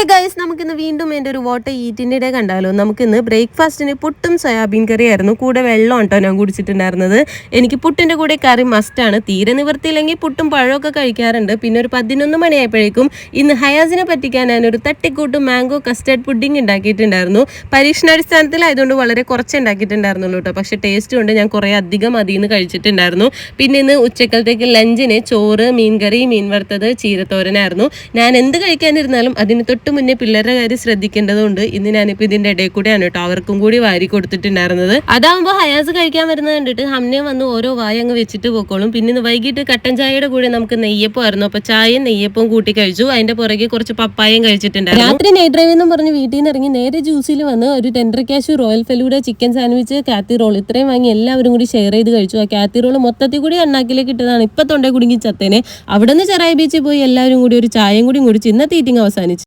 Guys, നമുക്കിന്ന് വീണ്ടും എൻ്റെ ഒരു വാട്ടർ ഈറ്റിൻ്റെ ഡേ കണ്ടാലോ. നമുക്കിന്ന് ബ്രേക്ക്ഫാസ്റ്റിന് പുട്ടും സോയാബീൻ കറി ആയിരുന്നു. കൂടെ വെള്ളം കേട്ടോ ഞാൻ കുടിച്ചിട്ടുണ്ടായിരുന്നത്. എനിക്ക് പുട്ടിൻ്റെ കൂടെ കറി മസ്റ്റാണ്. തീരെ നിവർത്തിയില്ലെങ്കിൽ പുട്ടും പഴമൊക്കെ കഴിക്കാറുണ്ട്. പിന്നെ ഒരു 11 മണിയായപ്പോഴേക്കും ഇന്ന് ഹയാസിനെ പറ്റിക്കാൻ ഞാനൊരു തട്ടിക്കൂട്ട് മാംഗോ കസ്റ്റർഡ് പുഡിംഗ് ഉണ്ടാക്കിയിട്ടുണ്ടായിരുന്നു. പരീക്ഷണാടിസ്ഥാനത്തിലായതുകൊണ്ട് വളരെ കുറച്ച് ഉണ്ടാക്കിയിട്ടുണ്ടായിരുന്നുള്ളൂ കേട്ടോ. പക്ഷേ ടേസ്റ്റ് കൊണ്ട് ഞാൻ കുറേ അധികം അതിൽ നിന്ന് കഴിച്ചിട്ടുണ്ടായിരുന്നു. പിന്നെ ഇന്ന് ഉച്ചക്കലത്തേക്ക് ലഞ്ചിന് ചോറ്, മീൻകറി, മീൻ വറുത്തത്, ചീരത്തോരനായിരുന്നു. ഞാൻ എന്ത് കഴിക്കാനിരുന്നാലും അതിന് തൊട്ട് മുന്നേ പിള്ളേരുടെ കാര്യം ശ്രദ്ധിക്കേണ്ടതുകൊണ്ട് ഇന്ന് ഞാനിപ്പോൾ ഇതിന്റെ ഇടയിൽ കൂടെയാണ് കേട്ടോ അവർക്കും കൂടി വാരി കൊടുത്തിട്ടുണ്ടായിരുന്നത്. അതാകുമ്പോൾ ഹയാസ് കഴിക്കാൻ വരുന്നത് കണ്ടിട്ട് ഹംനെ വന്ന് ഓരോ വായ അങ്ങ് വെച്ചിട്ട് പോക്കോളും. പിന്നെ ഇന്ന് വൈകിട്ട് കട്ടൻ ചായയുടെ കൂടെ നമുക്ക് നെയ്യപ്പം ആയിരുന്നു. അപ്പൊ ചായയും നെയ്യപ്പവും കൂട്ടി കഴിച്ചു. അതിന്റെ പുറകെ കുറച്ച് പപ്പായയും കഴിച്ചിട്ടുണ്ടായിരുന്നു. രാത്രി നൈറ്റ് ഡ്രൈവ് എന്നും പറഞ്ഞ് വീട്ടിൽ നിന്ന് ഇറങ്ങി നേരെ ജ്യൂസിൽ വന്ന് ഒരു tender cashew, royal falooda, chicken sandwich, kathi roll ഇത്രയും വാങ്ങി എല്ലാവരും കൂടി ഷെയർ ചെയ്ത് കഴിച്ചു. ആ കാത്തി റോൾ മൊത്തത്തിൽ കൂടി അണ്ണാക്കിലേക്ക് ഇട്ടതാണ്. ഇപ്പൊ തൊണ്ടേ കുടുങ്ങി ചത്തേനെ. അവിടെ നിന്ന് ചെറായി ബീച്ചിൽ പോയി എല്ലാവരും കൂടി ഒരു ചായയും കൂടി കുടിച്ച് ഇന്നത്തെ ഈറ്റിംഗ് അവസാനിച്ചു.